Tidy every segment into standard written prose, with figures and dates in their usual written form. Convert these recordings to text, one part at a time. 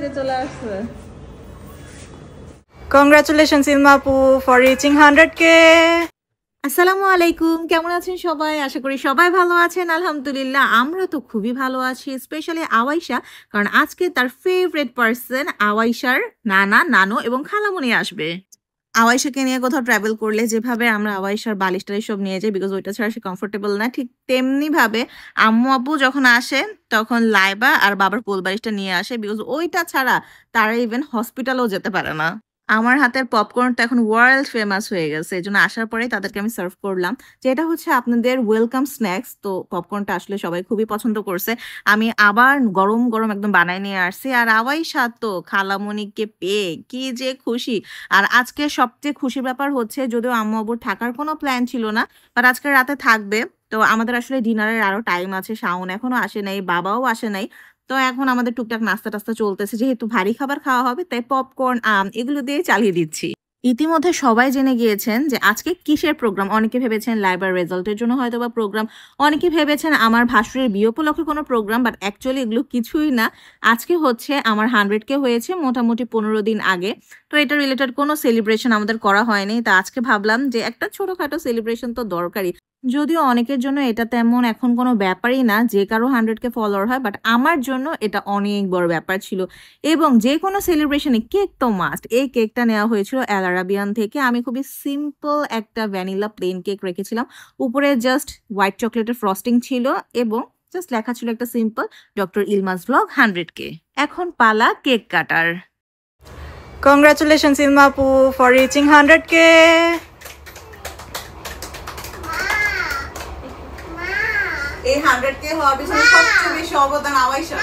থেকে চলে আসছে। Congratulations Ilma Apu for reaching 100k. আসসালামু আলাইকুম, কেমন আছেন সবাই? আশা করি সবাই ভালো আছেন। আলহামদুলিল্লাহ আমরা তো খুবই ভালো আছি, স্পেশালি আওয়াইশা, কারণ আজকে তার ফেভারিট পার্সন আওয়াইশার নানা, নানু এবং খালামণি আসবে। আওয়াইশাকে নিয়ে কোথাও ট্রাভেল করলে যেভাবে আমরা আওয়াইশার বালিশটা সব নিয়ে যাই, বিকজ ওইটা ছাড়া সে কমফোর্টেবল না, ঠিক তেমনি ভাবে আম্মু আব্বু যখন আসে তখন লাইবা আর বাবার কোল বালিশটা নিয়ে আসে, বিকজ ওইটা ছাড়া তারা ইভেন হসপিটালও যেতে পারে না। আমার হাতের পপকর্নটা এখন ওয়ার্ল্ড ফেমাস হয়ে গেছে, এই জন্য আসার পরেই তাদেরকে আমি সার্ভ করলাম, যেটা হচ্ছে আপনাদের ওয়েলকাম স্ন্যাক্স। তো পপকর্নটা আসলে সবাই খুবই পছন্দ করছে। আমি আবার গরম গরম একদম বানায় নিয়ে আসছি। আর আওয়াইশা তো খালামণিকে পেয়ে কি যে খুশি। আর আজকে সবচেয়ে খুশির ব্যাপার হচ্ছে, যদিও আম্মু আব্বুর থাকার কোনো প্ল্যান ছিল না, বাট আজকে রাতে থাকবে। তো আমাদের আসলে ডিনারের আরো টাইম আছে, শাওন এখনো আসে নাই, বাবাও আসে নাই। তো এখন আমাদের টুকটাক নাস্তা টাস্তা চলতেছে, যেহেতু ভারী খাবার খাওয়া হবে তাই পপকর্ন, আম এগুলো দিয়ে চালিয়ে দিচ্ছি। ইতিমধ্যে সবাই জেনে গিয়েছেন যে আজকে কিসের প্রোগ্রাম। অনেকে ভেবেছেন লাইবার রেজাল্টের জন্য হয়তো বা প্রোগ্রাম, অনেকে ভেবেছেন আমার ভাসুরের বিয়ে উপলক্ষে কোনো প্রোগ্রাম, বাট অ্যাকচুয়ালি এগুলো কিছুই না। আজকে হচ্ছে আমার 100k হয়েছে মোটামুটি 15 দিন আগে। তো এটা রিলেটেড কোনো সেলিব্রেশন আমাদের করা হয়নি, তা আজকে ভাবলাম যে একটা ছোটখাটো সেলিব্রেশন তো দরকারি। যদিও অনেকের জন্য এটা তেমন এখন কোনো ব্যাপারই না যে কারো 100k ফলোয়ার হয়, বাট আমার জন্য এটা অনেক বড় ব্যাপার ছিল। এবং যে কোনো সেলিব্রেশনে কেক তো মাস্ট। এই কেকটা নেওয়া হয়েছিল এল আরাবিয়ান থেকে। আমি খুবই সিম্পল একটা ভ্যানিলা প্লেন কেক রেখেছিলাম, উপরে জাস্ট হোয়াইট চকলেটের ফ্রস্টিং ছিল এবং জাস্ট লেখা ছিল একটা সিম্পল ডক্টর ইলমাস ব্লগ 100k। এখন পালা cake cutter. Congratulations Ilma Apu for reaching 100k. এই 100k হওয়ার পিছনে সবচেয়ে বেশি অবদান আওয়াইশার।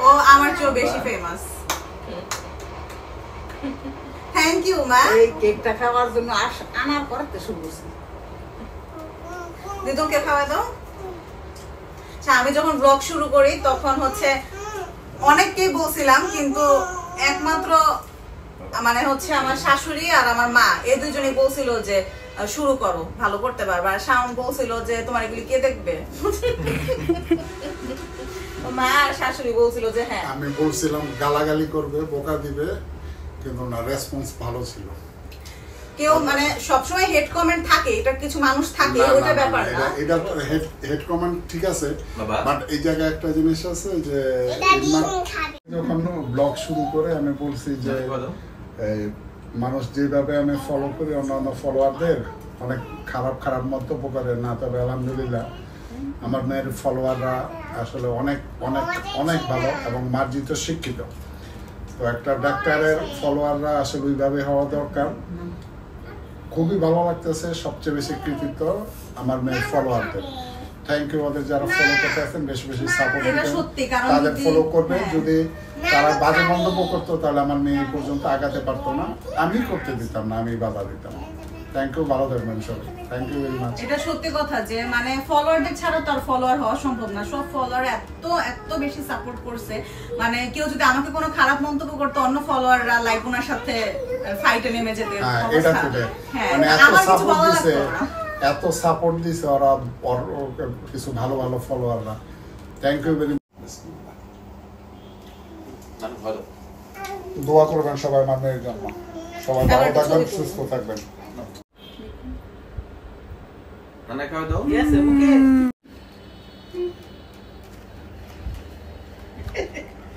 ও আমার চেয়ে বেশি ফেমাস। থ্যাংক ইউ মা। এই কেকটা খাওয়ার জন্য আনার পরে শুরু করছি। দিদুনকে খাওয়া দাও। আমি যখন ব্লগ শুরু করি তখন হচ্ছে অনেককেই বলছিলাম, কিন্তু একমাত্র মানে হচ্ছে আমার শাশুড়ি আর আমার মা, এই দুজনেই বলছিল যে শুরু করো, ভালো করতে পারবে। আর শাওন বলছিল যে তোমার এগুলি কে দেখবে। মা আর শাশুড়ি বলছিল যে হ্যাঁ। আমি বলছিলাম গালাগালি করবে, বোকা দিবে, কিন্তু না, রেসপন্স ভালো ছিল। কেউ মানে সবসময় হেড কমেন্ট থাকে, এটা কিছু মানুষ থাকে, ওটা ব্যাপার না। এটা হেড কমেন্ট ঠিক আছে, বাট এই জায়গায় একটা জিনিস আছে যে যখন ব্লগ শুরু করে আমি বলছি যে মানুষ যেভাবে আমি ফলো করি অন্যান্য ফলোয়ারদের অনেক খারাপ খারাপ মন্তব্য করে না, তবে আলহামদুলিল্লাহ আমার মেয়ের ফলোয়াররা আসলে অনেক অনেক অনেক ভালো এবং মার্জিত শিক্ষিত। তো একটা ডাক্তারের ফলোয়াররা আসলে ওইভাবে হওয়া দরকার। খুবই ভালো লাগতেছে, সবচেয়ে বেশি কৃতিত্ব আমার মেয়ের ফলোয়ারদের। Thank you. ওদের যারা ফলো করতে আছেন বেশি বেশি সাপোর্ট দিবেন, তাদের ফলো করবে। যদি তারা বাজে মন্তব্য করতো তাহলে আমার মেয়ে পর্যন্ত আগাতে পারতো না, আমি করতে দিতাম না, আমি বাধা দিতাম। থ্যাংক ইউ, ভালো থাকবেন সবাই। Thank you very much. এটা সত্যি কথা যে মানে ফলোয়ারদের ছাড়া তার ফলোয়ার হওয়া সম্ভব না। সব ফলোয়ার এত এত বেশি সাপোর্ট করছে, মানে কেউ যদি আমাকে কোনো খারাপ মন্তব্য করতো অন্য ফলোয়াররা লাইক ওনার সাথে ফাইটে নেমে যেতে। হ্যাঁ, এটা খুবই মানে এত সাপোর্ট দিছে ওরা, কিছু ভালো ভালো ফলোয়াররা। Thank you very much. দোয়া করবেন সবাই আমার মেয়ের জন্য। সবাই ভালো থাকবেন, সুস্থ থাকবেন।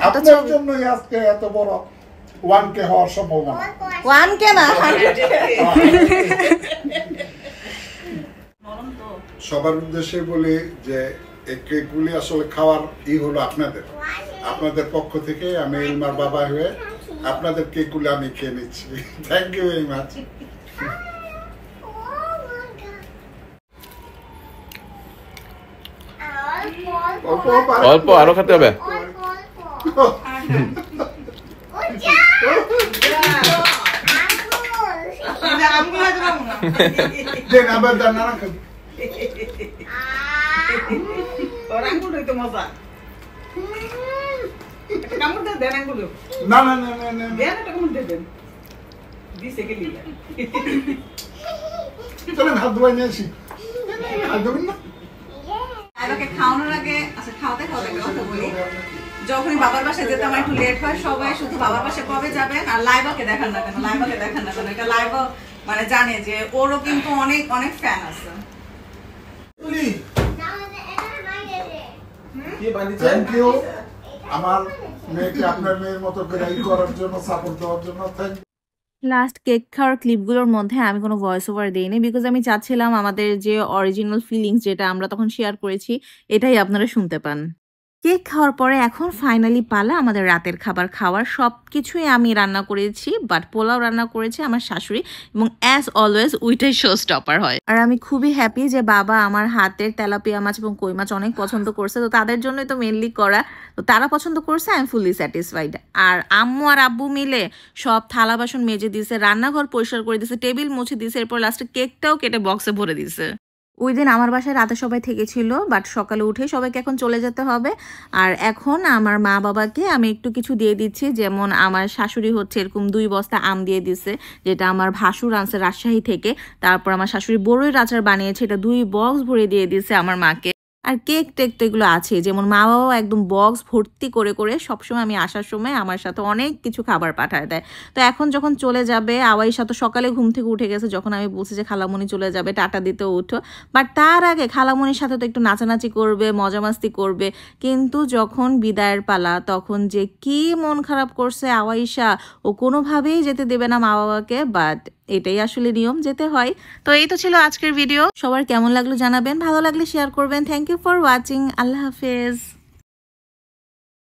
আপনার জন্যই আজকে এত বড় 1k হওয়ার সম্ভাবনা। 1k না, সবার উদ্দেশ্যে বলি যে এই কেকগুলি আসলে খাওয়ার হলো আপনাদের পক্ষ থেকে। আমি ইলমার বাবা হয়ে আপনাদের কেকগুলি আমি খেয়ে নিচ্ছি। Thank you very much. অল্প আরো খেতে হবে। না না না না না, চলেন হাত ধোয়া নিয়ে আসি। হাত ধোবেন না? খাওয়ানোর আগে, আচ্ছা খাওয়াতে খাওয়াতে কথা বলি যখনই বাবার বাসায় যেতে আমার একটু লেট হয়, সবাই শুধু বাবার বাসায় কবে যাবেন আর লাইবাকে দেখান না কেন, লাইবাকে দেখান না কেন, এটা লাইবা মানে জানে যে ওরও কিন্তু অনেক অনেক ফ্যান আছে। থ্যাংক ইউ আমার মেয়েকে আপনার মেয়ের মতো করে করার জন্য, সাপোর্ট দেওয়ার জন্য। Thank you. লাস্ট কেক খাওয়ার ক্লিপগুলোর মধ্যে আমি কোনো ভয়েস ওভার দিইনি, বিকজ আমি চাচ্ছিলাম আমাদের যে অরিজিনাল ফিলিংস যেটা আমরা তখন শেয়ার করেছি এটাই আপনারা শুনতে পান। কেক খাওয়ার পরে এখন ফাইনালি পালা আমাদের রাতের খাবার খাওয়ার। সব কিছুই আমি রান্না করেছি, বাট পোলাও রান্না করেছে আমার শাশুড়ি, এবং অ্যাজ অলওয়েজ ওইটাই শো স্টপার হয়। আর আমি খুবই হ্যাপি যে বাবা আমার হাতের তেলাপিয়া মাছ এবং কই মাছ অনেক পছন্দ করছে, তো তাদের জন্যই তো মেনলি করা, তো তারা পছন্দ করছে, আই এম ফুলি স্যাটিসফাইড। আর আম্মু আর আব্বু মিলে সব থালা বাসন মেজে দিয়েছে, রান্নাঘর পরিষ্কার করে দিয়েছে, টেবিল মুছে দিয়েছে, এরপর লাস্টে কেকটাও কেটে বক্সে ভরে দিয়েছে। ওই দিন আমার বাসায় রাতে সবাই থেকেছিল, বাট সকালে উঠে সবাইকে এখন চলে যেতে হবে। আর এখন আমার মা বাবাকে আমি একটু কিছু দিয়ে দিচ্ছি, যেমন আমার শাশুড়ি হচ্ছে এরকম 2 বস্তা আম দিয়ে দিছে, যেটা আমার ভাসুর আনছে রাজশাহী থেকে। তারপর আমার শাশুড়ি বড়ইয়ের আচার বানিয়েছে, এটা 2 বক্স ভরে দিয়ে দিয়েছে আমার মাকে। আর কেক টেক তো এগুলো আছে, যেমন মা বাবাও একদম বক্স ভর্তি করে করে সবসময় আমি আসার সময় আমার সাথে অনেক কিছু খাবার পাঠায় দেয়। তো এখন যখন চলে যাবে, আওয়াইশা তো সকালে ঘুম থেকে উঠে গেছে, যখন আমি বলছি যে খালামণি চলে যাবে টাটা দিতে উঠো, বাট তার আগে খালামণির সাথে তো একটু নাচানাচি করবে, মজা মাস্তি করবে। কিন্তু যখন বিদায়ের পালা, তখন যে কি মন খারাপ করছে আওয়াইশা, ও কোনোভাবেই যেতে দেবে না মা বাবাকে, বাট এটাই আসলে নিয়ম, যেতে হয়। তো এই তো ছিল আজকের ভিডিও, সবার কেমন লাগলো জানাবেন, ভালো লাগলে শেয়ার করবেন। থ্যাংক ইউ ফর ওয়াচিং, আল্লাহ হাফেজ।